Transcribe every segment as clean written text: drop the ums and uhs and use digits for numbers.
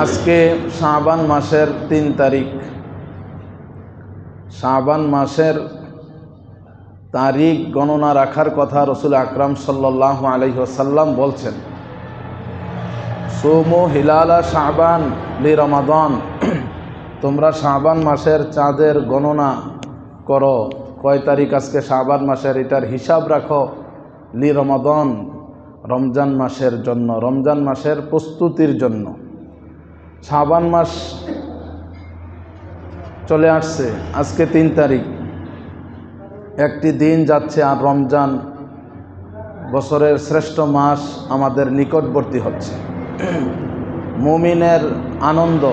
আজকে শাবান মাসের ৩ তারিখ। শাবান মাসের তারিখ গণনা রাখার কথা রসুল আকরাম সাল্লাল্লাহু আলাইহি ওয়াসাল্লাম বলছেন, সুমু হিলালা শাবান লি রমাদান, তোমরা শাবান মাসের চাঁদের গণনা করো। কয় তারিখ আজকে শাবান মাসের, এটার হিসাব রাখো। লি রমাদান, রমজান মাসের জন্য, রমজান মাসের প্রস্তুতির জন্য। শাবান মাস চলে আসছে, আজকে ৩ তারিখ। একটি দিন যাচ্ছে আর রমজান, বছরের শ্রেষ্ঠ মাস আমাদের নিকটবর্তী হচ্ছে। মুমিনের আনন্দ,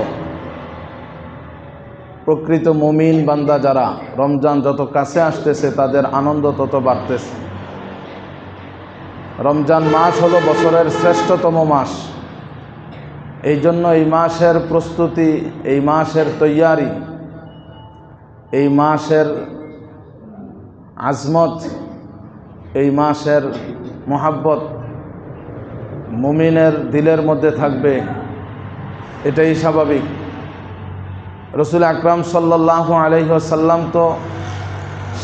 প্রকৃত মুমিন বান্দা যারা, রমজান যত কাছে আসতেছে তাদের আনন্দ তত বাড়তেছে। রমজান মাস হলো বছরের শ্রেষ্ঠতম মাস। এই জন্য এই মাসের প্রস্তুতি, এই মাসের তৈয়ারি, এই মাসের আজমত, এই মাসের মোহাব্বত মুমিনের দিলের মধ্যে থাকবে, এটাই স্বাভাবিক। রসুল আকরাম সাল্লাল্লাহু আলাইহি ওয়াসাল্লাম তো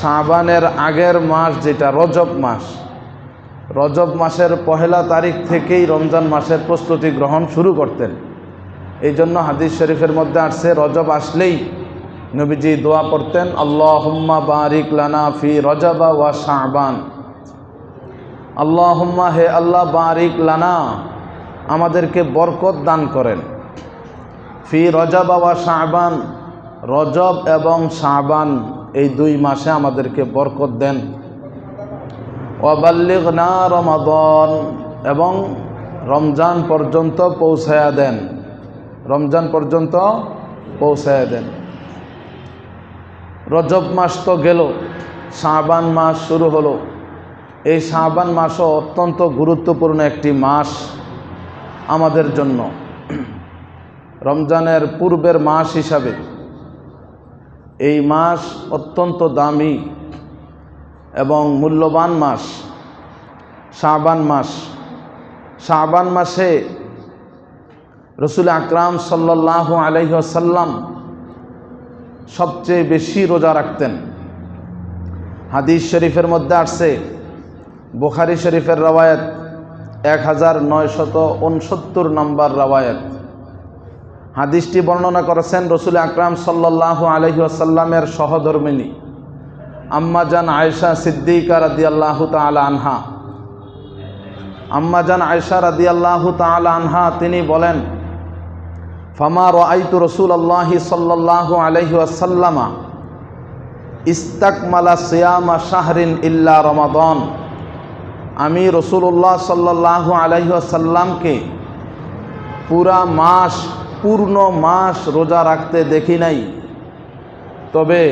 শাবানের আগের মাস যেটা রজব মাস, রজব মাসের ১ তারিখ থেকেই রমজান মাসের প্রস্তুতি গ্রহণ শুরু করতেন। এই জন্য হাদিস শরীফের মধ্যে আসছে, রজব আসলেই নবীজি দোয়া পড়তেন, আল্লাহুম্মা বারিক লানা ফি রজবা ওয়া শাবান। আল্লাহুম্মা, হে আল্লাহ, বারিক লানা, আমাদেরকে বরকত দান করেন। ফি রজবা ওয়া শাবান, রজব এবং শাবান এই ২ মাসে আমাদেরকে বরকত দেন। ওয়াবাল্লিগনা রমাদান, এবং রমজান পর্যন্ত পৌঁছায়া দেন, রমজান পর্যন্ত পৌঁছায়া দেন। রজব মাস তো গেল, শাবান মাস শুরু হলো। এই শাবান মাসও অত্যন্ত গুরুত্বপূর্ণ একটি মাস আমাদের জন্য। রমজানের পূর্বের মাস হিসাবে এই মাস অত্যন্ত দামি এবং মূল্যবান মাস, শাবান মাস। শাবান মাসে রসুল আকরাম সাল্লাল্লাহু আলাইহি ওয়াসাল্লাম সবচেয়ে বেশি রোজা রাখতেন। হাদিস শরীফের মধ্যে আসছে, বুখারী শরীফের রওয়ায়াত 1969 নম্বর রওয়ায়াত। হাদিসটি বর্ণনা করেছেন রসুল আকরাম সাল্লাল্লাহু আলাইহি ওয়াসাল্লামের সহধর্মিণী আম্মাজান আয়েশা সিদ্দিকা রাদিয়াল্লাহু তাআলা আনহা। আম্মাজান আয়েশা রাদিয়াল্লাহু তাআলা আনহা তিনি বলেন, ফামা রাআইতু রাসূলুল্লাহি সাল্লাল্লাহু আলাইহি ওয়াসাল্লামা ইস্তাকমালা সিয়ামা শাহরিন ইল্লা রমাদান। আমি রাসূলুল্লাহ সাল্লাল্লাহু আলাইহি ওয়াসাল্লামকে পূর্ণ মাস রোজা রাখতে দেখি নাই, তবে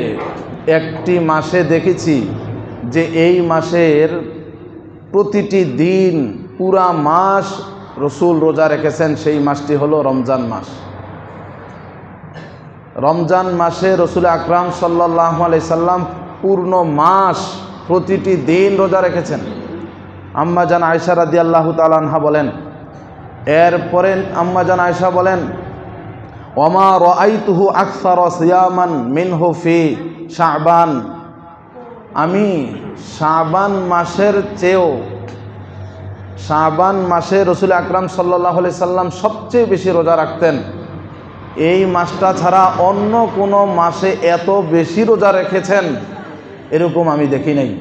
একটি মাসে দেখেছি যে এই মাসের প্রতিটি দিন পুরা মাস রসুল রোজা রেখেছেন। সেই মাসটি হলো রমজান মাস। রমজান মাসে রসুল আকরাম সাল্লাল্লাহু আলাইহি সাল্লাম পূর্ণ মাস প্রতিটি দিন রোজা রেখেছেন। আম্মাজান আয়েশা রাদিয়াল্লাহু তাআলা আনহা বলেন, এরপরে আম্মাজান আয়েশা বলেন, ওমা রাআইতুহু আকসারা সিয়ামান মিনহু ফি শাবান। আমি শাবান মাসের চেয়েও, শাবান মাসে রসুল আকরাম সাল্লাল্লাহু আলাইহি সাল্লাম সবচেয়ে বেশি রোজা রাখতেন। এই মাসটা ছাড়া অন্য কোনো মাসে এত বেশি রোজা রেখেছেন এরকম আমি দেখি নাই।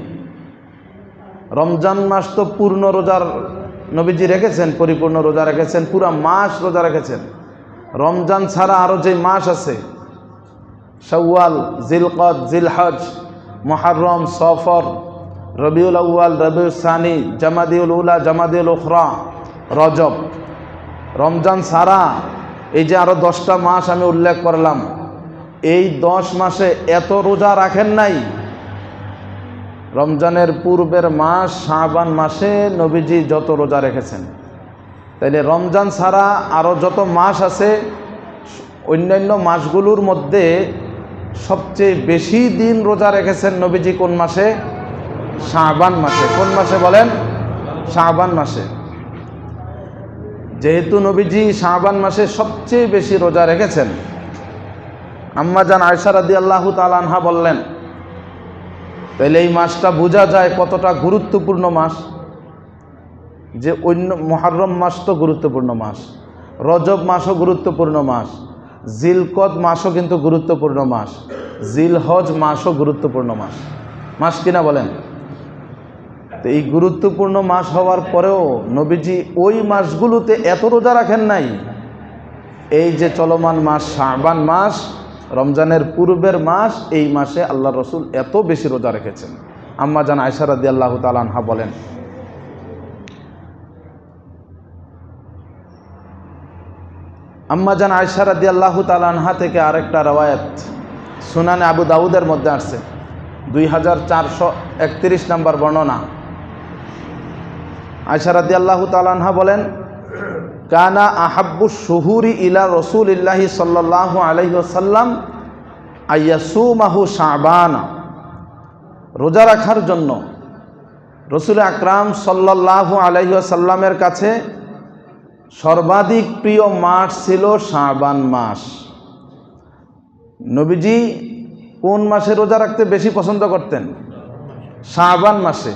রমজান মাস তো পূর্ণ রোজার নবীজি রেখেছেন, পরিপূর্ণ রোজা রেখেছেন, পুরা মাস রোজা রেখেছেন। রমজান ছাড়া আরও যে মাস আছে, শাওয়াল, জিলকদ, জিলহজ, মুহররম, সফর, রবিউল আউয়াল, রবিউল সানি, জামাদিউল উলা, জামাদিউল উখরা, রজব। রমজান ছাড়া এই যে আরও 10টা মাস আমি উল্লেখ করলাম, এই 10 মাসে এত রোজা রাখেন নাই। রমজানের পূর্বের মাস শাবান মাসে নবীজি যত রোজা রেখেছেন, তাইলে রমজান ছাড়া আরও যত মাস আছে, অন্যান্য মাসগুলোর মধ্যে সবচেয়ে বেশি দিন রোজা রেখেছেন নবীজি কোন মাসে? শাবান মাসে। কোন মাসে বলেন? শাবান মাসে। যেহেতু নবীজি শাবান মাসে সবচেয়ে বেশি রোজা রেখেছেন, আম্মা জান আয়েশা রাদিয়াল্লাহু তাআলা আনহা বললেন, তাহলে এই মাসটা বোঝা যায় কতটা গুরুত্বপূর্ণ মাস। যে অন্য মুহররম মাস তো গুরুত্বপূর্ণ মাস, রজব মাসও গুরুত্বপূর্ণ মাস, জিলকদ মাসও কিন্তু গুরুত্বপূর্ণ মাস, জিলহজ মাসও গুরুত্বপূর্ণ মাস কিনা বলেন? তো এই গুরুত্বপূর্ণ মাস হওয়ার পরেও নবীজি ওই মাসগুলোতে এত রোজা রাখেন নাই। এই যে চলমান মাস শাবান মাস, রমজানের পূর্বের মাস, এই মাসে আল্লাহ রসুল এত বেশি রোজা রেখেছেন। আম্মা জান আয়েশা রাদিয়াল্লাহু তাআলা আনহা বলেন, আম্মা জান আয়েশা রাদিয়াল্লাহু তাআলা আনহা থেকে আরেকটা রওয়ায়াত সুনানে আবু দাউদের মধ্যে আসছে, 2431 নম্বর বর্ণনা। আয়েশা রাদিয়াল্লাহু তাআলা আনহা বলেন, কানা আহাব্বু শুহুরি ইলা রাসূলিল্লাহি সাল্লাল্লাহু আলাইহি ওয়াসাল্লাম আইয়াসুমাহু শাবান। রোজা রাখার জন্য রাসূল আকরাম সাল্লাল্লাহু আলাইহি ওয়াসাল্লামের কাছে সর্বাধিক প্রিয় মাস ছিল শাবান মাস। নবীজি কোন মাসে রোজা রাখতে বেশি পছন্দ করতেন? শাবান মাসে।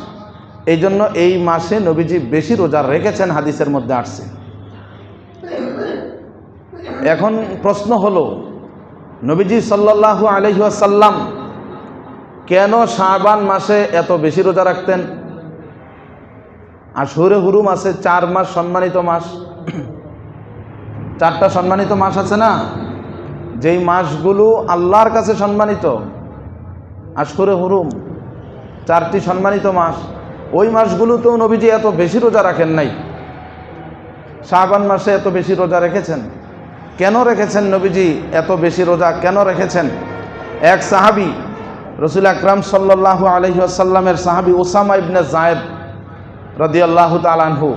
এই জন্য এই মাসে নবীজি বেশি রোজা রেখেছেন, হাদিসের মধ্যে আসছে। এখন প্রশ্ন হলো, নবীজি সাল্লাল্লাহু আলাইহি ওয়াসাল্লাম কেন শাবান মাসে এত বেশি রোজা রাখতেন? আশহুরে হুরুম আছে, 4 মাস সম্মানিত মাস, 4টা সম্মানিত মাস আছে না, যেই মাসগুলো আল্লাহর কাছে সম্মানিত। আশহুরে হুরুম 4টি সম্মানিত মাস, ওই মাসগুলোতেও নবীজি এত বেশি রোজা রাখেন নাই। শাবান মাসে এত বেশি রোজা রেখেছেন। কেন রেখেছেন নবীজি এত বেশি রোজা কেন রেখেছেন? এক সাহাবী, রাসূল আকরাম সাল্লাল্লাহু আলাইহি ওয়াসাল্লামের সাহাবী উসামা ইবনে যায়েদ রাদিয়াল্লাহু তাআলা আনহু,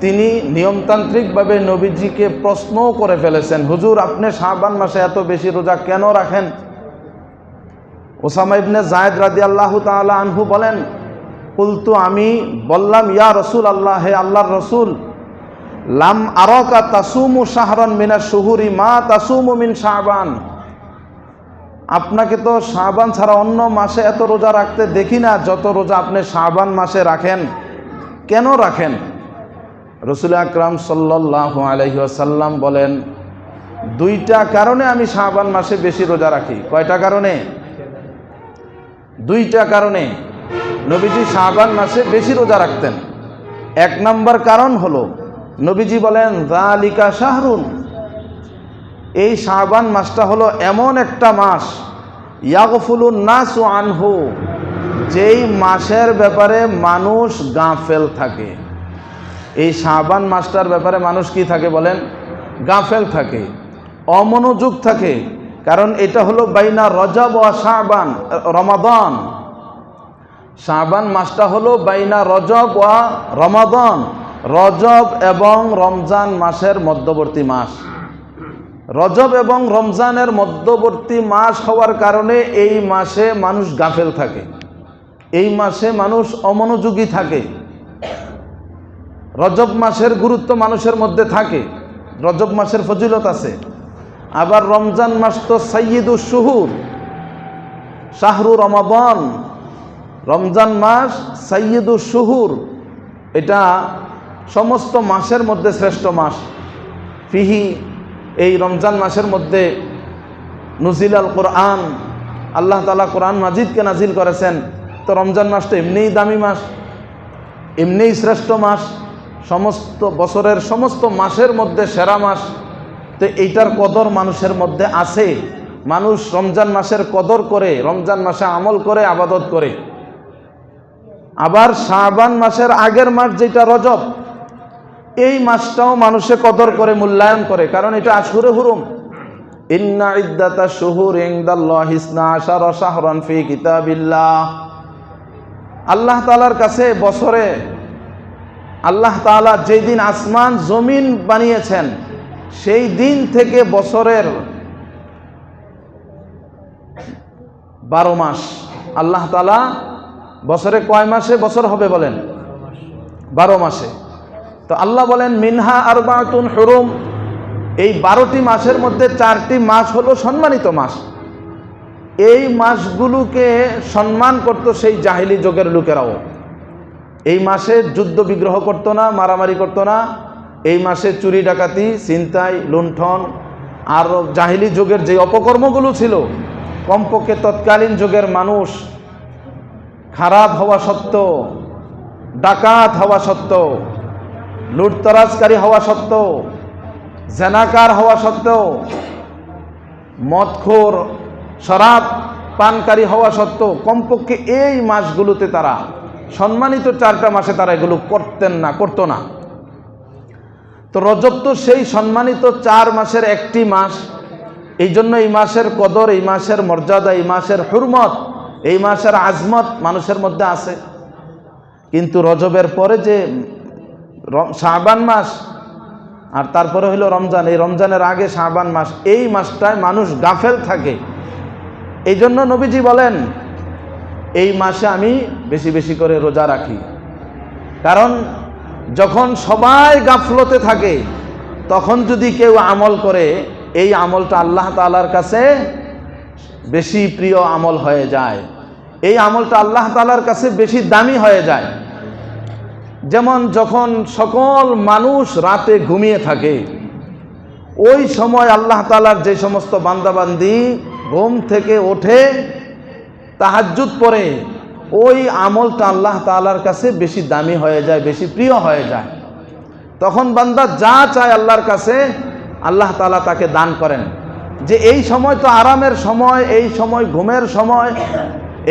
তিনি নিয়মতান্ত্রিকভাবে নবীজিকে প্রশ্নও করে ফেলেছেন, হুজুর আপনি শাবান মাসে এত বেশি রোজা কেন রাখেন? উসামা ইবনে যায়েদ রাদিয়াল্লাহু তাআলা আনহু বলেন, কুলতু, আমি বললাম, ইয়া রাসূল আল্লাহ, হে আল্লাহর রাসূল, লাম আরাকা তাসুমু শাহরান মিনাশ শুহুরি মা তাসুমু মিন শাবান। আপনাকে তো শাবান ছাড়া অন্য মাসে এত রোজা রাখতে দেখি না যত রোজা আপনি শাবান মাসে রাখেন। কেন রাখেন? রাসূল আকরাম সাল্লাল্লাহু আলাইহি ওয়াসাল্লাম বলেন, 2টা কারণে আমি শাবান মাসে বেশি রোজা রাখি। কয়টা কারণে? 2টা কারণে নবীজি শাবান মাসে বেশি রোজা রাখতেন। 1 নম্বর কারণ হলো, নবীজি বলেন, যালিকা শাহরুন, এই শাবান মাসটা হলো এমন একটা মাস, ইয়াগফুলুন নাসু আনহু, যেই মাসের ব্যাপারে মানুষ গাফেল থাকে। এই শাবান মাসটার ব্যাপারে মানুষ কি থাকে বলেন? গাফেল থাকে, অমনোযোগ থাকে। কারণ এটা হলো বাইনা রজব ওয়া শাবান, রমাদান। শাবান মাসটা হলো বাইনা রজব ওয়া রমাদান, রজব এবং রমজান মাসের মধ্যবর্তী মাস। রজব এবং রমজানের মধ্যবর্তী মাস হওয়ার কারণে এই মাসে মানুষ গাফেল থাকে, এই মাসে মানুষ অমনোযোগী থাকে। রজব মাসের গুরুত্ব মানুষের মধ্যে থাকে, রজব মাসের ফজিলত আছে। আবার রমজান মাস তো সাইয়্যিদুশ শুহুর, শাহরু রমাদান, রমজান মাস সাইয়্যিদুশ শুহুর, এটা সমস্ত মাসের মধ্যে শ্রেষ্ঠ মাস। ফিহি, এই রমজান মাসের মধ্যে নুজিল আল কোরআন, আল্লাহ তাআলা কোরআন মাজিদকে নাজিল করেছেন। তো রমজান মাস তো এমনিই দামি মাস, এমনিই শ্রেষ্ঠ মাস, সমস্ত বছরের সমস্ত মাসের মধ্যে সেরা মাস। তো এইটার কদর মানুষের মধ্যে আছে, মানুষ রমজান মাসের কদর করে, রমজান মাসে আমল করে, আবাদত করে। আবার শাবান মাসের আগের মাস যেটা রজব, এই মাসটাও মানুষে কদর করে, মূল্যায়ন করে, কারণ এটা আশহুরে হুরুম। ইন্না ইদ্দাতাশ শুহুরি ইনদাল্লাহি 12 শাহরান ফি কিতাবিল্লাহ। আল্লাহ তাআলার কাছে বছরে, আল্লাহ তাআলা যেই দিন আসমান জমিন বানিয়েছেন সেই দিন থেকে বছরের 12 মাস। আল্লাহ তাআলা বছরে কয় মাসে বছর হবে বলেন? 12 মাসে। তো আল্লাহ বলেন মিনহা আরবাতুন হুরুম, এই 12টি মাসের মধ্যে 4টি মাস হলো সম্মানিত মাস। এই মাসগুলোকে সম্মান করতো সেই জাহিলি যুগের লোকেরাও। এই মাসে যুদ্ধ বিগ্রহ করতো না, মারামারি করতো না। এই মাসে চুরি ডাকাতি, ছিনতাই, লুণ্ঠন আর জাহিলি যুগের যে অপকর্মগুলো ছিল, কমপক্ষে তৎকালীন যুগের মানুষ খারাপ হওয়া সত্ত্বেও, ডাকাত হওয়া সত্ত্বেও, লুটতরাজকারী হওয়া সত্ত্বেও, জেনাকার হওয়া সত্ত্বেও, মদখোর শরাব পানকারী হওয়া সত্ত্বেও কমপক্ষে এই মাসগুলোতে তারা সম্মানিত 4টা মাসে তারা এগুলো করতো না। তো রজব তো সেই সম্মানিত 4 মাসের একটি মাস। এই জন্য এই মাসের কদর, এই মাসের মর্যাদা, এই মাসের হুরমত, এই মাসের আজমত মানুষের মধ্যে আছে। কিন্তু রজবের পরে যে শাবান মাস আর তারপরে হলো রমজান, এই রমজানের আগে শাবান মাস, এই মাসটায় মানুষ গাফেল থাকে। এই জন্য নবীজি বলেন এই মাসে আমি বেশি বেশি করে রোজা রাখি। কারণ যখন সবাই গাফলতে থাকে তখন যদি কেউ আমল করে, এই আমলটা আল্লাহ তাআলার কাছে বেশি প্রিয় আমল হয়ে যায়, এই আমলটা আল্লাহ তাআলার কাছে বেশি দামি হয়ে যায়। যেমন যখন সকল মানুষ রাতে ঘুমিয়ে থাকে, ওই সময় আল্লাহ তাআলার যে সমস্ত বান্দাবান্দি ঘুম থেকে ওঠে তাহাজ্জুদ পড়ে, ওই আমলটা আল্লাহ তাআলার কাছে বেশি দামি হয়ে যায়, বেশি প্রিয় হয়ে যায়। তখন বান্দা যা চায় আল্লাহর কাছে আল্লাহ তাআলা তাকে দান করেন। যে এই সময় তো আরামের সময়, এই সময় ঘুমের সময়,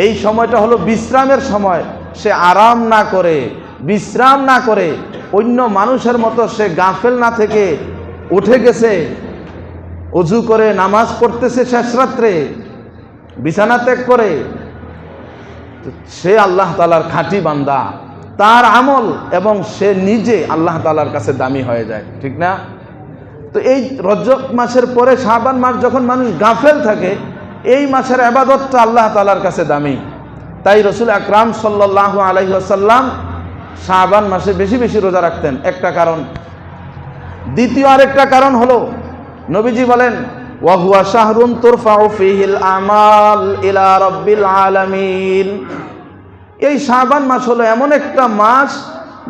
এই সময়টা হলো বিশ্রামের সময়। সে আরাম না করে, বিশ্রাম না করে, অন্য মানুষের মতো সে গাফেল না থেকে উঠে গেছে, ওযু করে নামাজ পড়তেছে শেষ রাত্রে বিছানা ত্যাগ করে, সে আল্লাহ তাআলার খাঁটি বান্দা। তার আমল এবং সে নিজে আল্লাহ তাআলার কাছে দামি হয়ে যায়, ঠিক না? তো এই রজব মাসের পরে শাবান মাস যখন মানুষ গাফেল থাকে, এই মাসের ইবাদতটা আল্লাহ তাআলার কাছে দামি। তাই রাসূল আকরাম সাল্লাল্লাহু আলাইহি ওয়াসাল্লাম শাবান মাসে বেশি বেশি রোজা রাখতেন, একটা কারণ। দ্বিতীয় আরেকটা কারণ হলো নবীজি বলেন ওয়া হুয়া শাহরুন তুরফাউ ফীহিল আমাল ইলা রাব্বিল আলামিন। এই শাবান মাস হলো এমন একটা মাস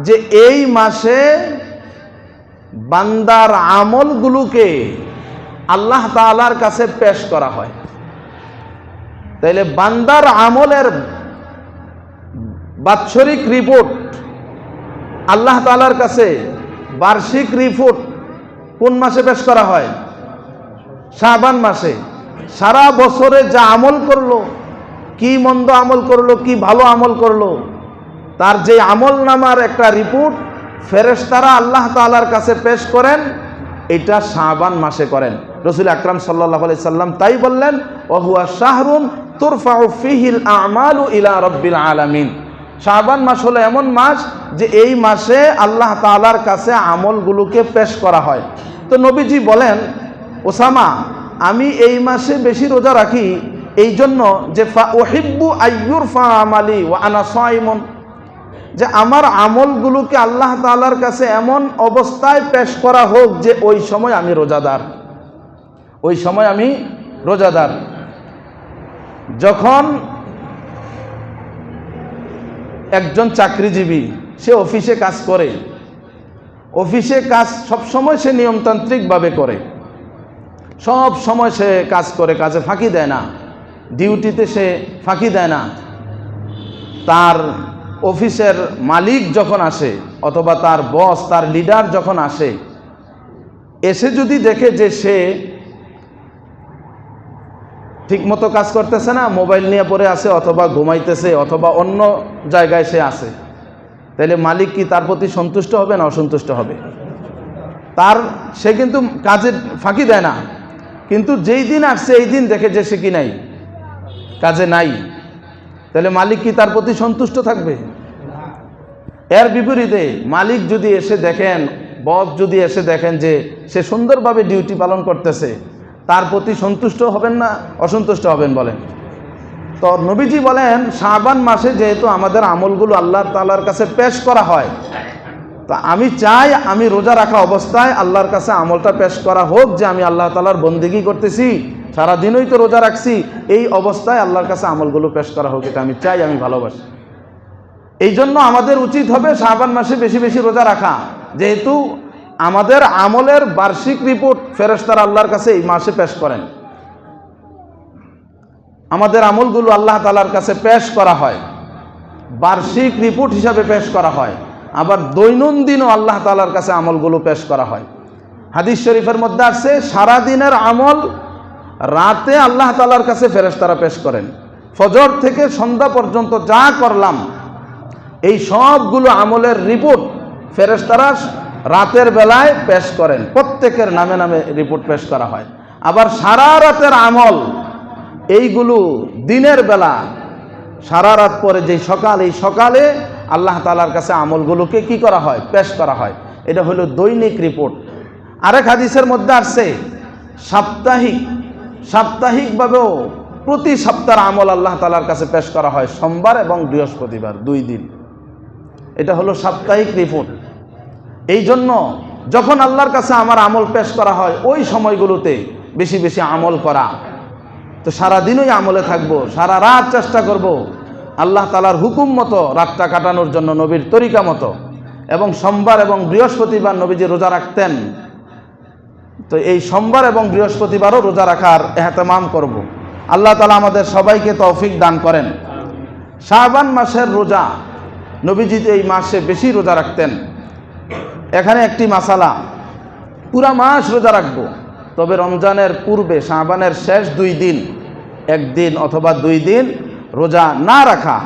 যে এই মাসে বান্দার আমলগুলোকে আল্লাহ তাআলার কাছে পেশ করা হয়। তাইলে বান্দার আমলের বাৎসরিক রিপোর্ট আল্লাহ তাআলার কাছে, বার্ষিক রিপোর্ট কোন মাসে পেশ করা হয়? শাবান মাসে। সারা বছরে যা আমল করলো, কি মন্দ আমল করলো, কি ভালো আমল করলো, তার যে আমল নামার একটা রিপোর্ট ফেরেশতারা আল্লাহ তাআলার কাছে পেশ করেন, এটা শাবান মাসে করেন। রাসূল আকরাম সাল্লাল্লাহু আলাইহি সাল্লাম তাই বললেন ওয়া হুয়া শাহরুন তুরফাউ ফীহিল আমালু ইলা রাব্বিল আলামিন। শাবান মাস হলো এমন মাস যে এই মাসে আল্লাহ তাআলার কাছে আমলগুলোকে পেশ করা হয়। তো নবীজি বলেন ওসামা, আমি এই মাসে বেশি রোজা রাখি এই জন্য যে ফা উহিব্বু আইয়ুরফা আমালি ওয়া আনা সাইমুন, যে আমার আমলগুলোকে আল্লাহ তাআলার কাছে এমন অবস্থায় পেশ করা হোক যে ওই সময় আমি রোজাদার, ওই সময় আমি রোজাদার। যখন একজন চাকরিজীবী সে অফিসে কাজ করে, অফিসে কাজ সবসময় সে নিয়মতান্ত্রিকভাবে করে, সব সময় সে কাজ করে, কাজে ফাঁকি দেয় না, ডিউটিতে সে ফাঁকি দেয় না। তার অফিসের মালিক যখন আসে অথবা তার বস, তার লিডার যখন আসে, এসে যদি দেখে যে সে ঠিকমতো কাজ করতেছে না, মোবাইল নিয়ে পড়ে আছে অথবা ঘুমাইতেছে অথবা অন্য জায়গায় সে আছে, তাহলে মালিক কি তার প্রতি সন্তুষ্ট হবে না অসন্তুষ্ট হবে? সে কিন্তু কাজে ফাঁকি দেয় না, কিন্তু যেই দিন আসছে এই দিন দেখে যে সে কি নাই, কাজে নাই, তাহলে মালিক কি তার প্রতি সন্তুষ্ট থাকবে? এর বিপরীতে মালিক যদি এসে দেখেন, বস যদি এসে দেখেন যে সে সুন্দরভাবে ডিউটি পালন করতেছে, তার প্রতি সন্তুষ্ট হবেন না অসন্তুষ্ট হবেন বলেন? তো নবীজি বলেন শাবান মাসে যেহেতু আমাদের আমলগুলো আল্লাহ তাআলার কাছে পেশ করা হয়, তো আমি চাই আমি রোজা রাখা অবস্থায় আল্লাহর কাছে আমলটা পেশ করা হোক যে আমি আল্লাহ তাআলার বন্দেগী করতেছি, সারাদিনই তো রোজা রাখছি, এই অবস্থায় আল্লাহর কাছে আমলগুলো পেশ করা হোক, এটা আমি চাই, আমি ভালোবাসি। এই জন্য আমাদের উচিত হবে শাবান মাসে বেশি বেশি রোজা রাখা, যেহেতু আমাদের আমলের বার্ষিক রিপোর্ট ফেরেশতারা আল্লাহর কাছে এই মাসে পেশ করেন। আমাদের আমলগুলো আল্লাহ তাআলার কাছে পেশ করা হয়, বার্ষিক রিপোর্ট হিসাবে পেশ করা হয়, আবার দৈনন্দিনও আল্লাহ তাআলার কাছে আমলগুলো পেশ করা হয়। হাদিস শরীফের মধ্যে আছে সারাদিনের আমল রাতে আল্লাহ তাআলার কাছে ফেরেশতারা পেশ করেন। ফজর থেকে সন্ধ্যা পর্যন্ত যা করলাম এই সবগুলো আমলের রিপোর্ট ফেরেশতারা রাতের বেলায় পেশ করেন, প্রত্যেকের নামে নামে রিপোর্ট পেশ করা হয়। আবার সারা রাতের আমল এইগুলো দিনের বেলা সারা রাত পরে যে সকাল, এই সকালে আল্লাহ তাআলার কাছে আমলগুলোকে কি করা হয়, পেশ করা হয়। এটা হলো দৈনিক রিপোর্ট। আরেক হাদিসের মধ্যে আসছে সাপ্তাহিকভাবেও প্রতি সপ্তাহের আমল আল্লাহ তাআলার কাছে পেশ করা হয় সোমবার এবং বৃহস্পতিবার, 2 দিন। এটা হলো সাপ্তাহিক রিপোর্ট। এই জন্য যখন আল্লাহর কাছে আমার আমল পেশ করা হয় ওই সময়গুলোতে বেশি বেশি আমল করা। তো সারাদিনই আমলে থাকবো, সারা রাত চেষ্টা করব আল্লাহ তাআলার হুকুম মতো রাতটা কাটানোর জন্য, নবীর তরিকা মতো। এবং সোমবার এবং বৃহস্পতিবার নবীজি রোজা রাখতেন, তো এই সোমবার এবং বৃহস্পতিবারও রোজা রাখার এহতেমাম করব। আল্লাহ তাআলা আমাদের সবাইকে তৌফিক দান করেন। শাবান মাসের রোজা, নবীজি এই মাসে বেশি রোজা রাখতেন। এখানে একটি মাসালা, পুরা মাস রোজা রাখবো, তবে রমজানের পূর্বে শাবানের শেষ 2 দিন, 1 দিন অথবা 2 দিন রোজা না রাখা।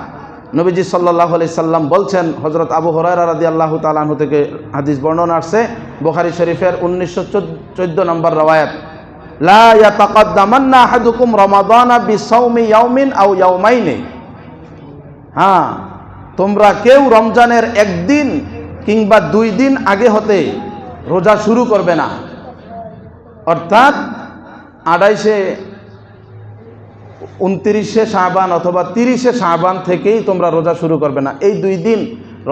নবীজি সাল্লাল্লাহু আলাইহি সাল্লাম বলছেন, হযরত আবু হুরায়রা রাদিয়াল্লাহু তাআলা আনহু থেকে হাদিস বর্ণনা আসছে, বুখারী শরীফের 1914 নম্বর রওয়ায়াত, লা ইয়াতাকাদ্দামান্না আহাদুকুম রমাদানা বিসাওমি ইয়াউমিন আও ইয়াউমাইনি। হ্যাঁ, তোমরা কেউ রমজানের 1 দিন কিংবা 2 দিন আগে হতে রোজা শুরু করবে না। অর্থাৎ 29শে শাবান অথবা 30শে শাবান থেকেই তোমরা রোজা শুরু করবে না। এই 2 দিন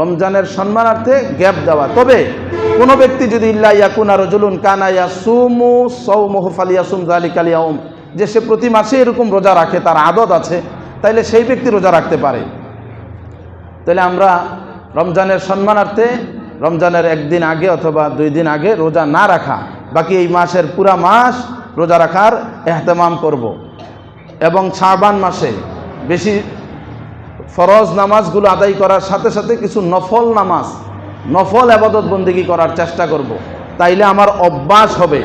রমজানের সম্মানার্থে গ্যাপ দেওয়া। তবে কোনো ব্যক্তি যদি ইল্লা ইয়াকুনা রাজুলুন কানা ইয়াসুমু সাওমুহু ফালিয়াসুম যালিকাল ইয়াউম, যে সে প্রতি মাসে এরকম রোজা রাখে, তার আদত আছে, তাইলে সেই ব্যক্তি রোজা রাখতে পারে। তাহলে আমরা রমজানের সম্মানার্থে রমজানের 1 দিন আগে অথবা 2 দিন আগে রোজা না রাখা, বাকি এই মাসের পুরা মাস রোজা রাখার এহতেমাম করব। এবং শাবান মাসে বেশি ফরজ নামাজগুলো আদায় করার সাথে সাথে কিছু নফল নামাজ, নফল ইবাদত বন্দেগী করার চেষ্টা করব। তাইলে আমার অভ্যাস হবে,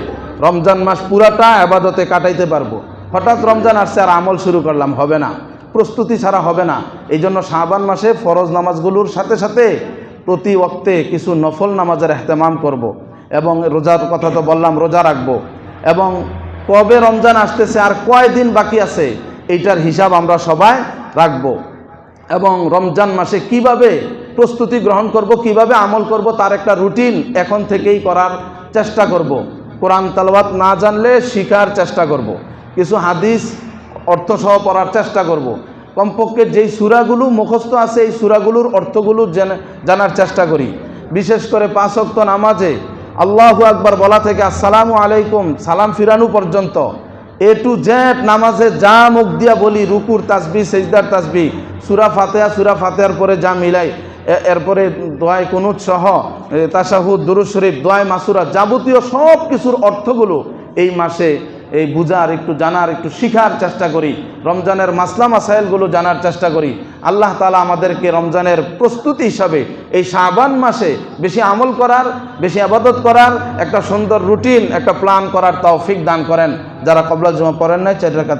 রমজান মাস পুরাটা ইবাদতে কাটাইতে পারবো। হঠাৎ রমজান আসছে আর আমল শুরু করলাম, হবে না, প্রস্তুতি ছাড়া হবে না। এই জন্য শাবান মাসে ফরজ নামাজগুলোর সাথে সাথে প্রতি ওয়াক্তে কিছু নফল নামাজের এহতেমাম করব। এবং রোজার কথা তো বললাম, রোজা রাখবো। এবং কবে রমজান আসতেছে আর কয় দিন বাকি আছে এইটার হিসাব আমরা সবাই রাখব। এবং রমজান মাসে কিভাবে প্রস্তুতি গ্রহণ করব, কিভাবে আমল করব, তার একটা রুটিন এখন থেকেই করার চেষ্টা করব। কোরআন তেলাওয়াত না জানলে শিখার চেষ্টা করব, কিছু হাদিস অর্থসহ পড়ার চেষ্টা করব। কমপক্ষে যেই সূরাগুলো মুখস্থ আছে এই সূরাগুলোর অর্থগুলো জানার চেষ্টা করি। বিশেষ করে 5 ওয়াক্ত নামাজে আল্লাহু আকবার বলা থেকে আসসালামু আলাইকুম সালাম ফিরানো পর্যন্ত A to Z নামাজে যা মুখ দিয়া বলি, রুকুর তাসবিহ, সেজদার তাসবিহ, সূরা ফাতিহার পরে যা মিলাই, এরপরে দোয়ায়ে কুনুত সহ তাশাহুদ, দুরূদ শরীফ, দোয়ায়ে মাসুরা, যাবতীয় সব কিছুর অর্থগুলো এই মাসে এই বুঝার, একটু জানার, একটু শিখার চেষ্টা করি। রমজানের মাসলা মাসাইলগুলো জানার চেষ্টা করি। আল্লাহ তাআলা আমাদেরকে রমজানের প্রস্তুতি হিসাবে এই শাবান মাসে বেশি আমল করার, বেশি ইবাদত করার একটা সুন্দর রুটিন, একটা প্ল্যান করার তৌফিক দান করেন। যারা ক্বাবলা জুমা পড়েন নাই 4 রাকাত